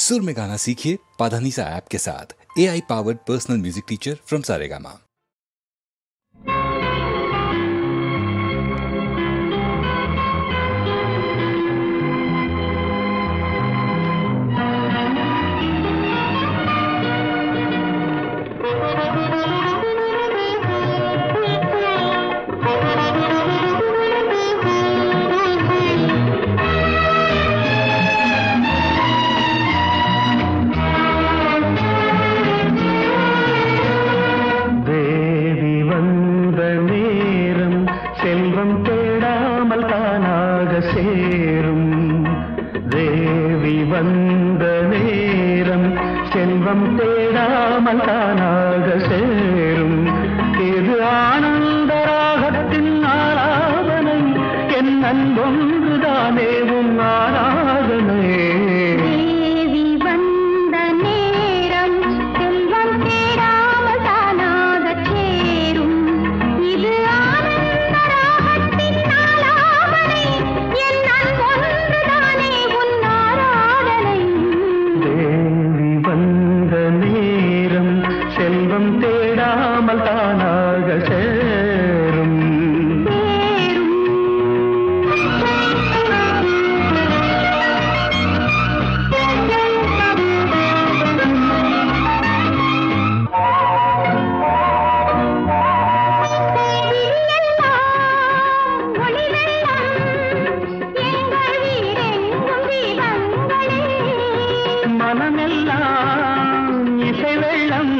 सुर में गाना सीखिए पाधानीसा ऐप के साथ। AI powered personal music teacher from Saregama. Devi வந்த நேரம் செல்வம் தேடாமல் தானாக சேரும். இது ஆனந்த ராகத்தின் ஆராதனை, என் அன்பொன்றுதானே உன் ஆராதனை. செல்வம் தேடாமல் தானாக சேரும். மனமெல்லாம் இசை வெள்ளம்,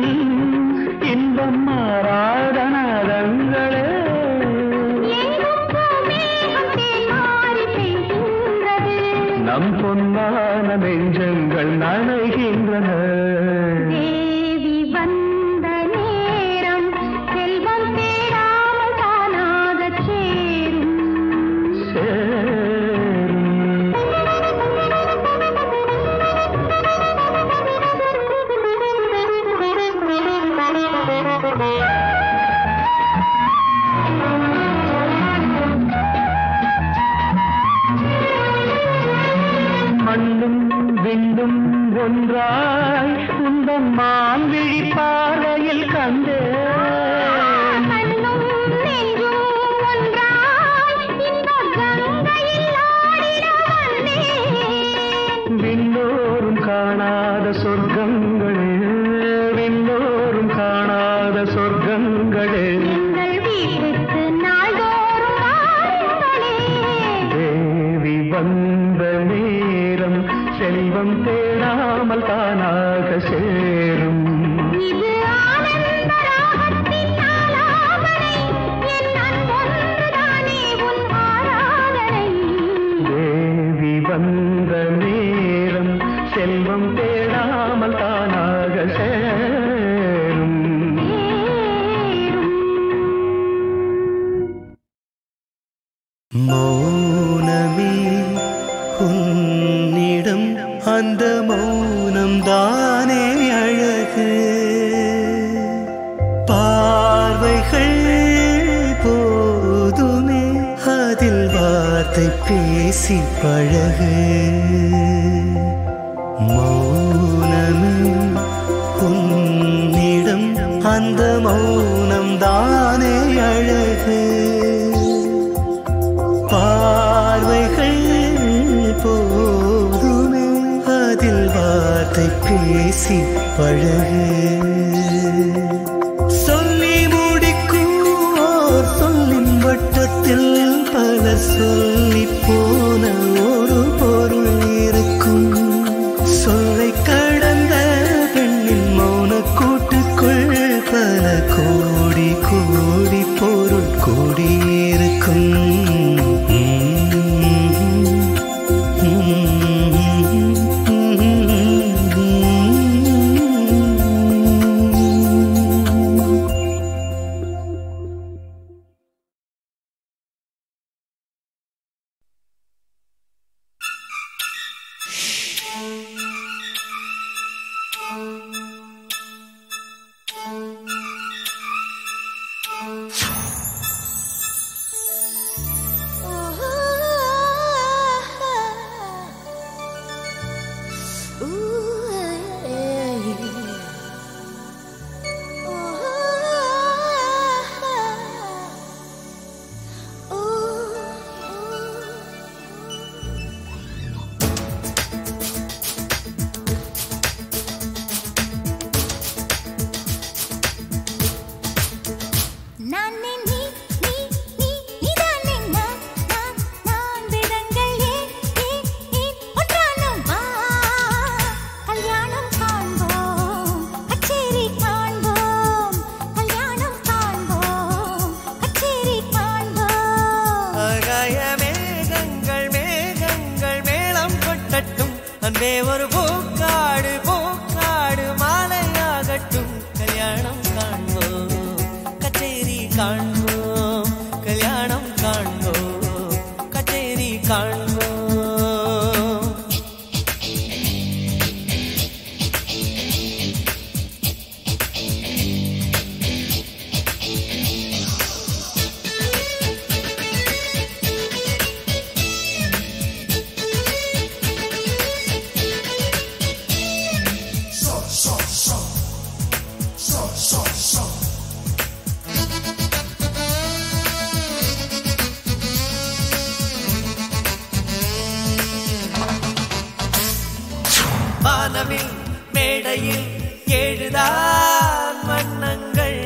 இன்பம் மாறாதனங்களே. நம் பொன்னான நெஞ்சங்கள் நனைகின்றன. தேவி வந்த நேரம் செல்வம் தேடாமல் தானாக சேரும். மண்ணும் விண்ணும் ஒன்றாய் உந்தம் மான்விழி பாறையில் கண்டே. விண்ணோரும் காணாத சொர்க்கங்களே, விண்ணோரும் காணாத சொர்க்கங்களே. தேவி வந்த நேரம் செல்வம் தேடாமல் தானாக சேரும். தேவி வந்த நேரம் செல்வம் தேடாமல் தானாக சேரும். மௌனமே உன்னிடம், அந்த மௌனம் தானே அழகு. பார்வைகள் போதுமே, அதில் வார்த்தை பேசி பழகு. மௌனமே உன்னிடம், அந்த மௌனம் தானே அழகு. பார்வைகள் போதுமே, அதில் வார்த்தை பேசி பழகு. சொல்லி முடிக்கும் ஓர் சொல்லின் வட்டத்தில் பலர் சொல்லி போன ஒரு பொருள் இருக்கும். சொல்லை கடந்த பெண்ணின் மௌன கூட்டுக்குள் பல கோடி கோடி பொருள் கூடியிருக்கும். பூக்காடு பூக்காடு மாலையாகட்டும் கல்யாணம் காண்போம் கச்சேரி காண்போம் கல்யாணம் காண்போம் கச்சேரி காண்போம் வானவில் மேடையில் ஏழுதான் வண்ணங்கள்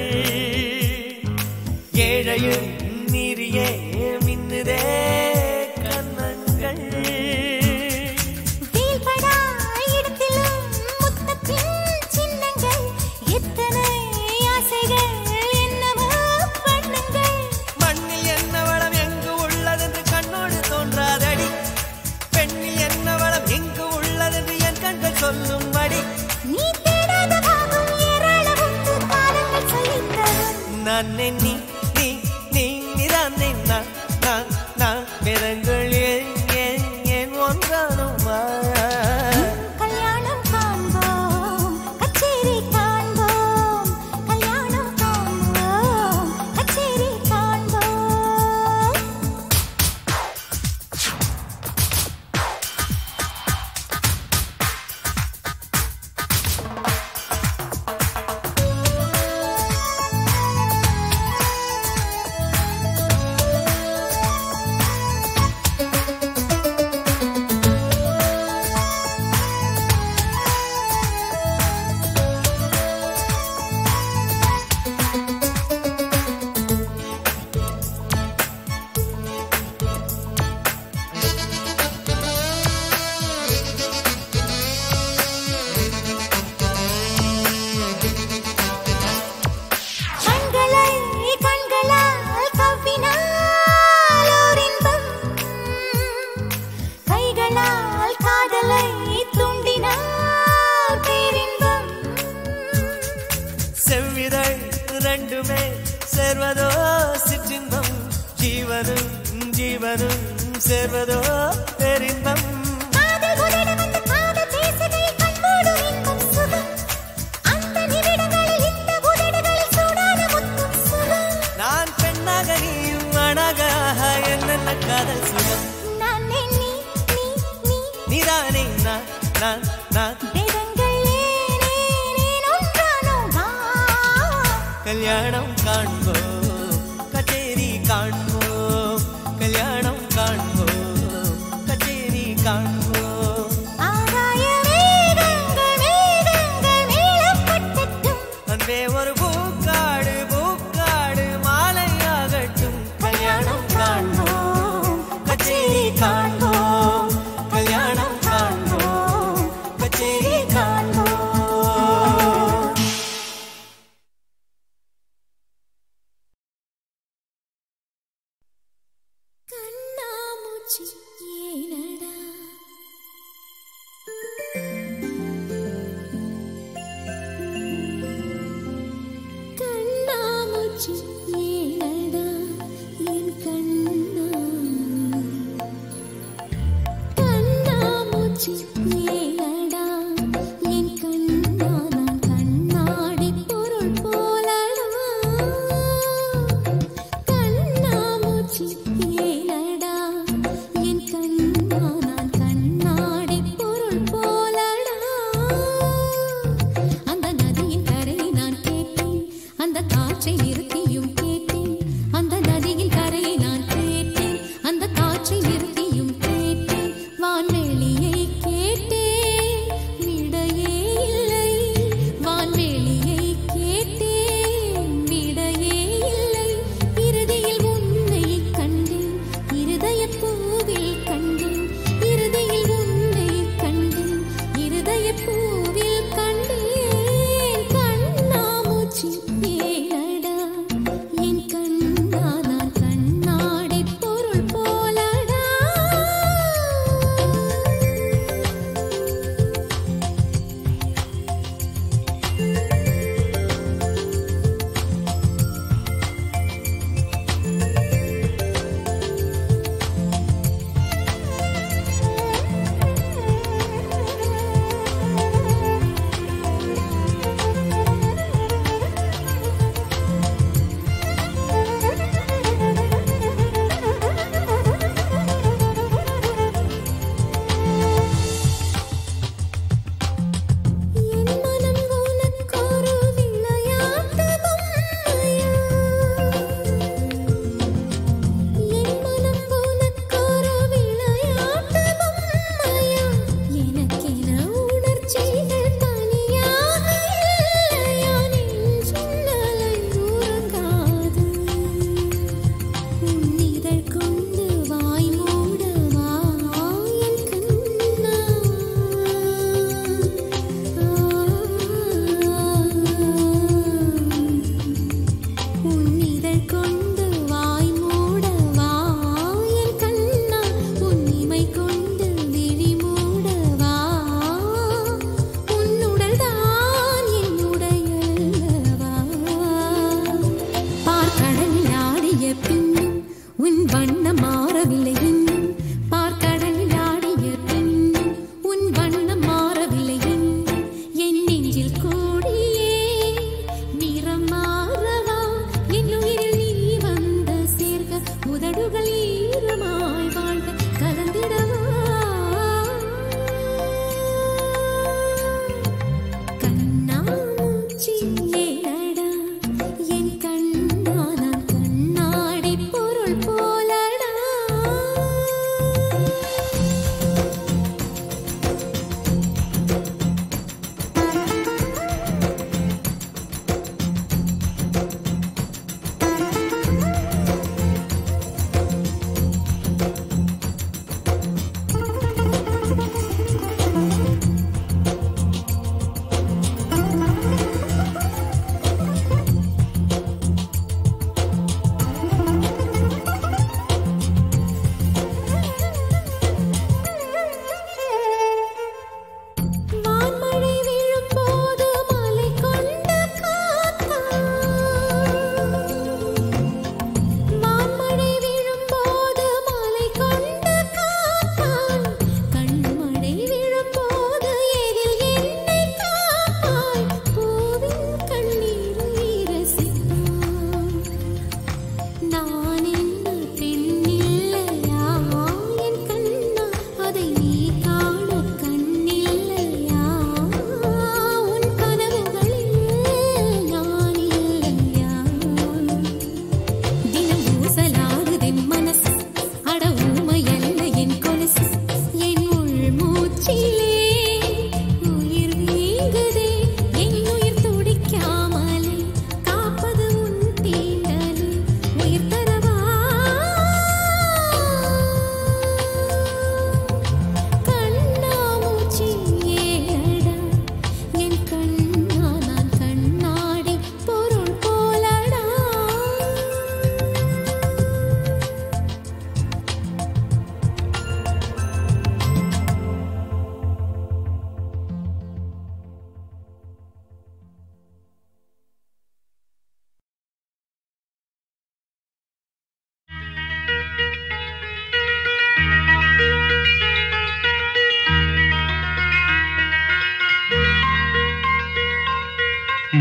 ஏழையும் நீரியே மின்னுதே கண்ணங்கள் வீழ்படா இடத்திலும் முத்தத்தின் சின்னங்கள் எத்தனை ஆசைகள் என்னவோ பண்ணுங்கள் மண்ணில் என்ன வளம் எங்கு உள்ளதென்று கண்ணோடு தோன்றாதடி பெண்ணில் என்ன வளம் எங்கு உள்ளதென்று என் கண்கள் சொல்லும்படி நீ தேடாத பாகம் ஏராளமும் காலங்கள் சொல்லித்தரும் நான் நீ நீ நீ நீதான் நான் நான் நான் வேதங்கள் ஏன் ஒன்றானுமா கல்யாணம் காண்போம் கச்சேரி காண்போம் கல்யாணம் காண்போம் கச்சேரி காண்போம் கண்களால் கவ்வினால் ஓர் இன்பம் கைகளால் காதலை தூண்டினால் பேரின்பம் செவ்விதழ் ரெண்டுமே சேர்வதோ சிற்றின்பம் ஜீவனும் ஜீவனும் சேர்வதோ பேரின்பம் காதல் உதட வந்து காதல் பேசுகையில் கண்மூடும் இன்பம் சுகம் அந்த நிமிடங்களில் இந்த உதடுகளில் சூடான முத்தும் சுகம் நான் பெண்ணாக நீயும் ஆணாக என்னென்ன காதல் சுகம் நான் நீ நீ நீ நீதானே நான் நான் நான் வேதங்கள் ஏன் ஒன்றானோ வா கல்யாணம் காண்போம் கச்சேரி காண்போம் கல்யாணம் காண்போம் கச்சேரி காண்போம் ஆகாய மேகங்கள் மேலப்பட்டட்டும் அன்பே ஒரு பூக்காடு பூக்காடு மாலையாகட்டும் கல்யாணம் காண்போம் கச்சேரி காண்போம் கல்யாணம் காண்போம் கச்சேரி காண்போம் கண்ணாமூச்சி ஏனடா கண்ணாமூச்சி ஏனடா என் கண்ணா கண்ணாமூச்சி ஏனடா என் கண்ணா நான் கண்ணாடி பொருள் போலடா கண்ணாமூச்சி ஏனடா என் கண்ணா நான் கண்ணாடி பொருள் போலடா அந்த நதியின் கரையை நான் கேட்டேன் அந்த காற்றை நிறுத்தியும் கேட்டேன் அந்த நதியின் கரையை நான் கேட்டேன் அந்த காற்றை நிறுத்தியும் கேட்டேன் வான்வெளியை கேட்டேன் விடையே இல்லை வான்வெளியை கேட்டேன் விடையே இல்லை இறுதியில் உன்னை கண்டேன் இருதயப் பூவில் கண்டேன் இறுதியில் உன்னை கண்டேன் இருதயப் பூவில் கண்டேன் கண்ணாமூச்சி ஏனடா என் கண்ணா நான் கண்ணாடி பொருள் போலடா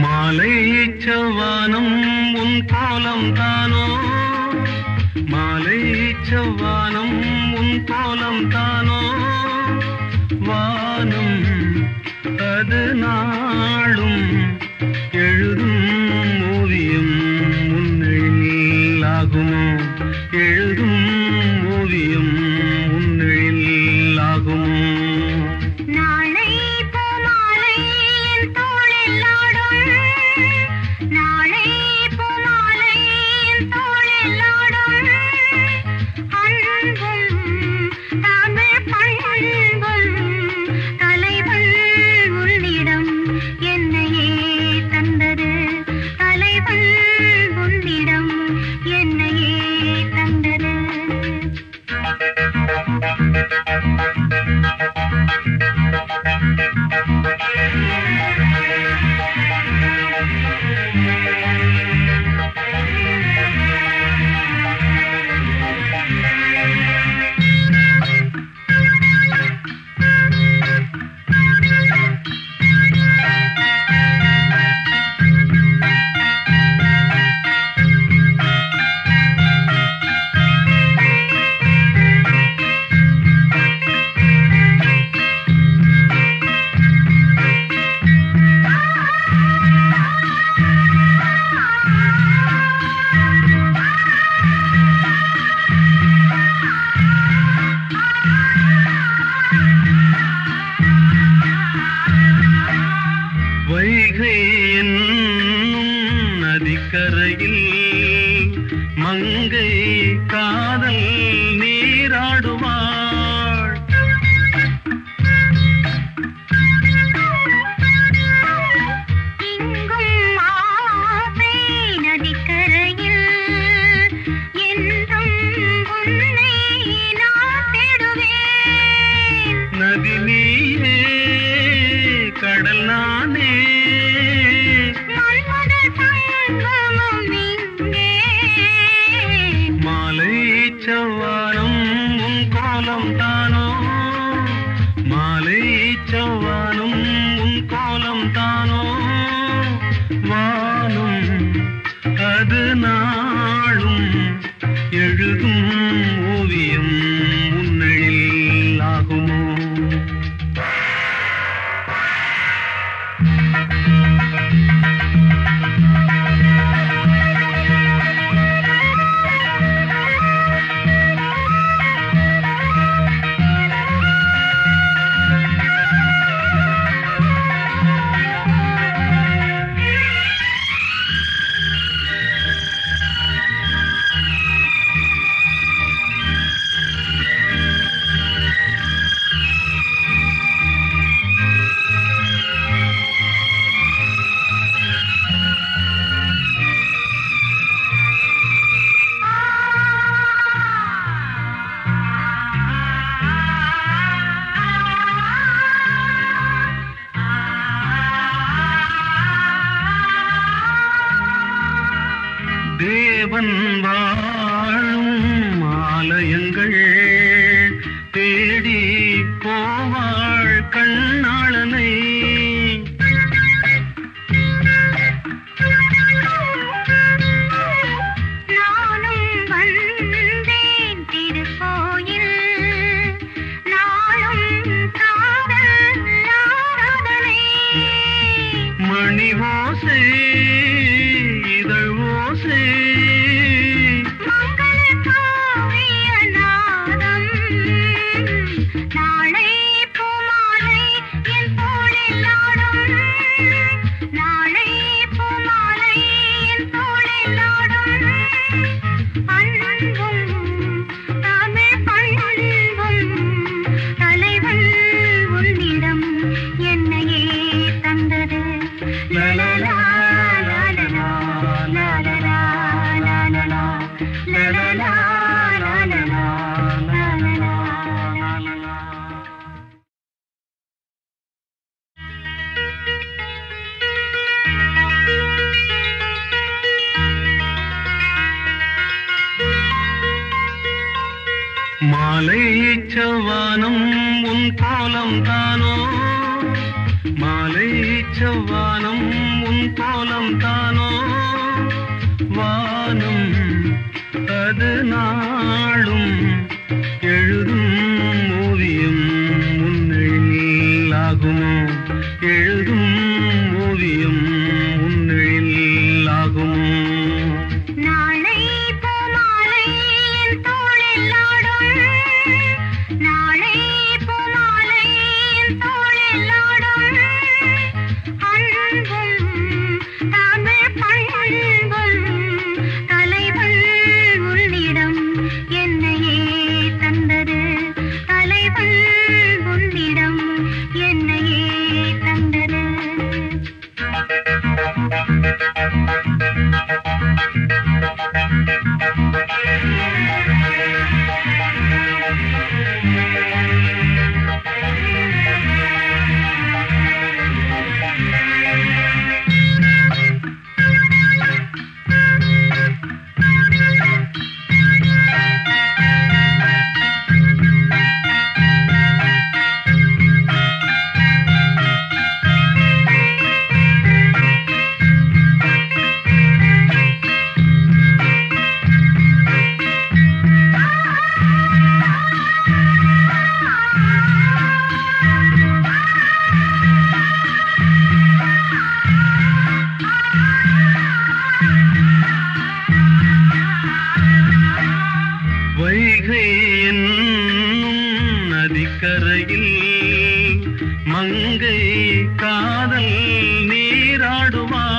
மாலை செவ்வானம் உன் கோலம் தானோ மாலை செவ்வானம் உன் கோலம் தானோ வானம் அது நாளும் எழுதும் ஓவியம் முன்னில் ஆகுமோ எழுதும் ஓவியம் முன்னில் ஆகுமோ நாளை பூமாலை என் தோளில் ஆடும் நாளை பூமாலை என் தோளில் ஆடும் அன்பும் தமிழ் பண்பும் தலைவன் உன்னிடம் என்னையே தந்தது தலைவன் உன்னிடம் என்னையே தந்தது வைகை என்னும் நதிக்கரையில் மங்கை காதல் நீராடுவாள் இங்கும் ஆசை நதிக்கரையில் என்றும் உன்னை நான் தேடுவேன் நதி நீயே கடல் நானே மன்மத சங்கமம் இங்கே மாலை செவ்வானம் உன் கோலம் தானோ மாலை செவ்வானம் உன் கோலம் தானோ வானும் அது நாளும் எழுதும் ஓவியம் முன்னில் ஆகுமோ தேவன் வாழும் ஆலயங்கள் தேடி போவாள் கண்ணாளனை நானும் வந்தேன் திருக்கோயில் நாளும் காதல் ஆராதனை மணி ஓசை இதழ் ஓசை மங்கள காவிய நாதம் நாளை பூமாலை என் தோளில் ஆடும் நாளை பூமாலை என் தோளில் ஆடும் அன்பும் தமிழ் பண்பும் தலைவன் உன்னிடம் என்னையே தந்தது லலலா லலலா லலலா லலலா லலலா லலலா லலலா லலலா மாலை செவ்வானம் உன் கோலம் தானோ மாலை செவ்வானம் உன் கோலம் தானோ வானம் அது நாளும் எழுதும் ஓவியம் முன்னில் ஆகுமோ எழுதும் ஓவியம் முன்னில் ஆகுமோ நாளை பூமாலை என் தோளில் ஆடும் நாளை பூமாலை என் தோளில் ஆடும் அன்பும் தமிழ் பண்பும் தலைவன் உன்னிடம் என்னையே தந்தது தலைவன் உன்னிடம் என்னையே தந்தது வைகை என்னும் நதிக்கரையில் மங்கை காதல் நீராடுவாள்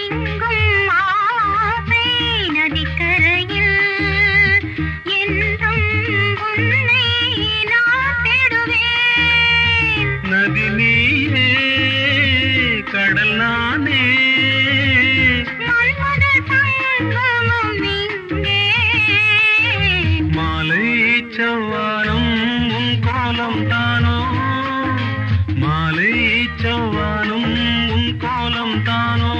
இங்கும் ஆசை நதிக்கரையில் என்றும் உன்னை நான் தேடுவேன் நதி நீயே கடல் நானே மன்மத சங்கமம் இங்கே மாலை செவ்வானம் உன் கோலம் தானோ மாலை செவ்வானம் உன் கோலம் தானோ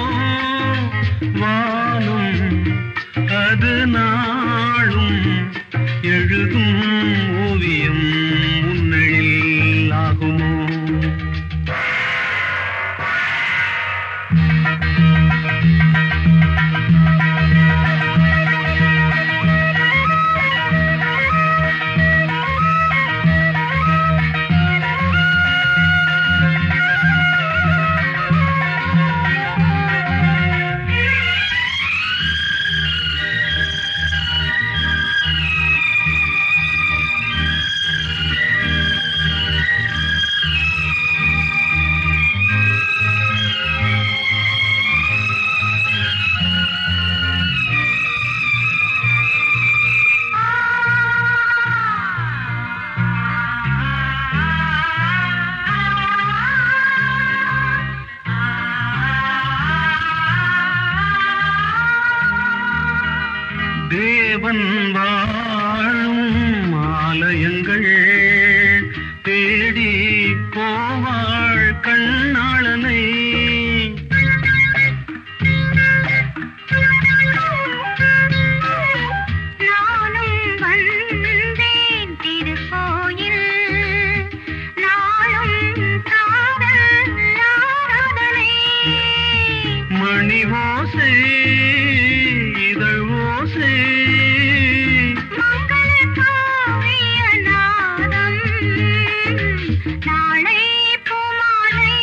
வானம் அது நாளும் எழுதும் ஓவியம் முன்னில் ஆகுமோ தேவன் வாழும் ஆலயங்கள் தேடி போவாள் கண்ணாளனை நானும் வந்தேன் திருக்கோயில் நாளும் காதல் ஆராதனை மணி ஓசை இதழ் ஓசை மங்கள காவிய நாதம் நாளை பூமாலை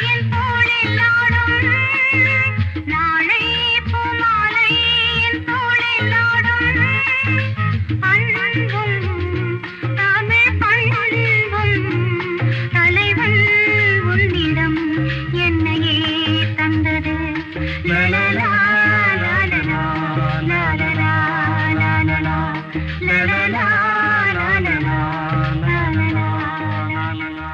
என் தோளில் ஆடும் நாளை பூமாலை என் தோளில் ஆடும் அன்பும் தமிழ் பண்பும் தலைவன் உன்னிடம் என்னையே தந்தது லலலா லலலா லலலா லலலா லலலா லலலா லலலா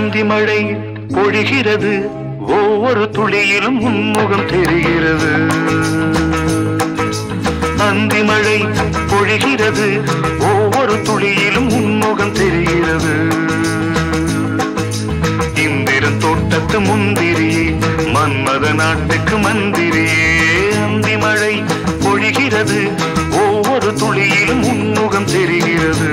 அந்தி மழை பொழிகிறது, ஒவ்வொரு துளியிலும் உன்முகம் தெரிகிறது. அந்தி மழை பொழிகிறது, ஒவ்வொரு துளியிலும் உன்முகம் தெரிகிறது. இந்திரன் தோட்டத்து முந்திரியே, மன்மத நாட்டுக்கு மந்திரியே. அந்தி மழை பொழிகிறது, ஒவ்வொரு துளியிலும் உன்முகம் தெரிகிறது.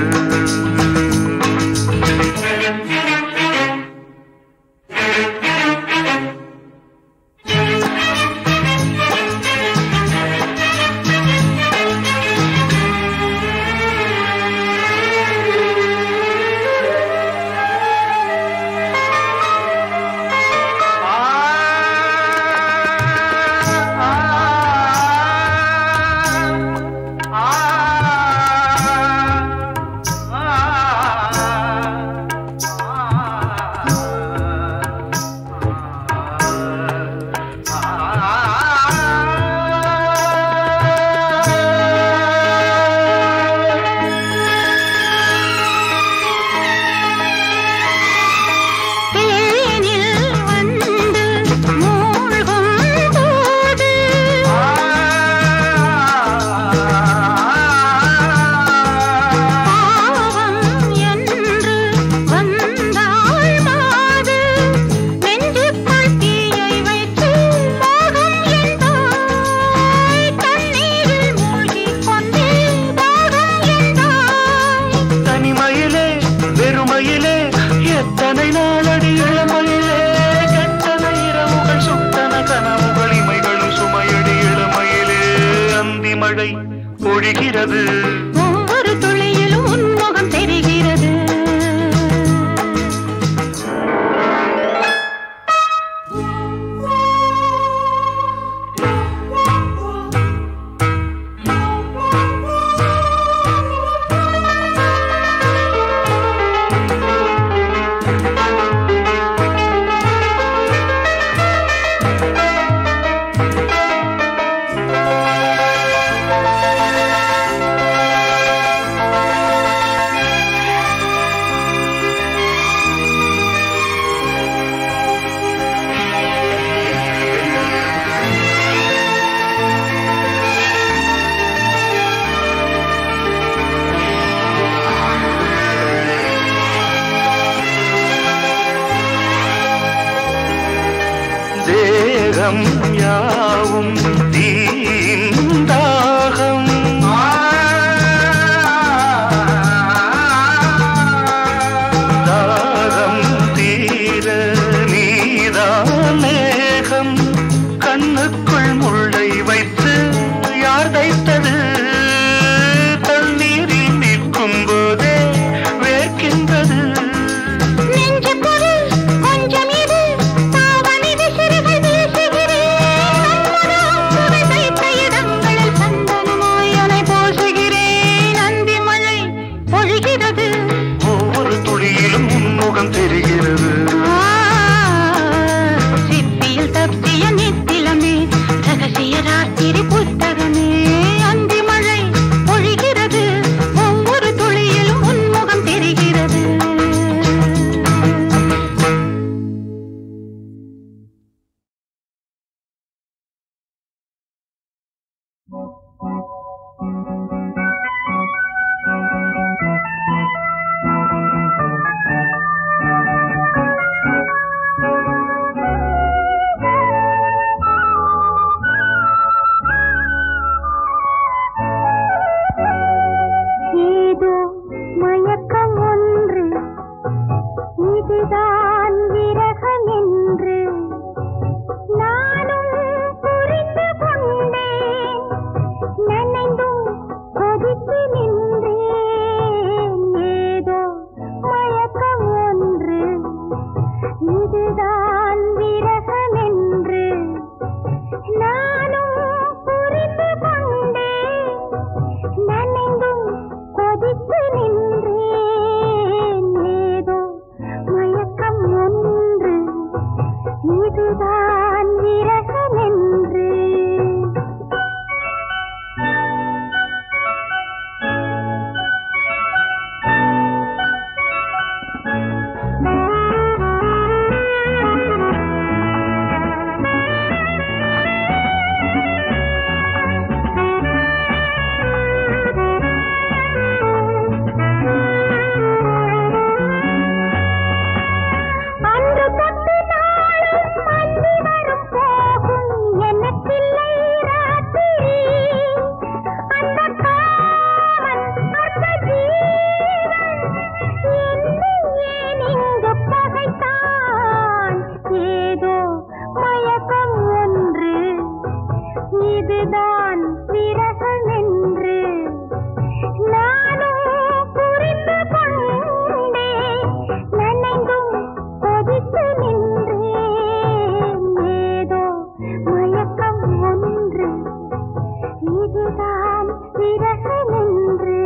பொழிகிறது, ஒவ்வொரு துளியிலும் உன்முகம் தெரிகிறது. தேகம் யாவும் தீந்தாகம், தாகம் தீர நீதான் மேகம். கண்ணுக்குள் முள்ளை வைத்து யார் தைத்தது? தண்ணீரில் நிற்கும் போதே வேர்க்கின்றது. ஒவ்வொரு துளியிலும் உன்முகம் தெரிகிறது. சிப்பியில் தப்பிய நித்திலமே, ரகசிய ராத்திரி புத்தகமே. அந்தி மழை பொழிகிறது, ஒவ்வொரு துளியிலும் உன்முகம் தெரிகிறது. ஏதோ மயக்கம் ஒன்று, இதுதான் விரகம் என்று நானும் புரிந்து கொண்டேன். இதுதான் விரகம் என்று நானும் புரிந்து கொண்டேன். நனைந்தும் கொதித்து நின்றேன். ஏதோ மயக்கம் ஒன்று இதுதான் விரகம் என்று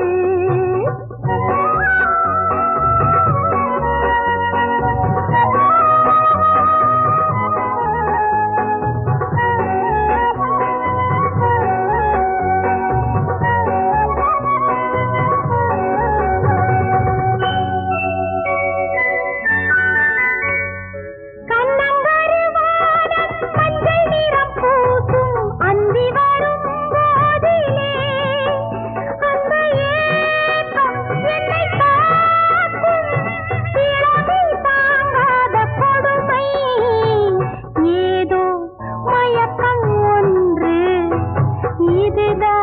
இதுதான்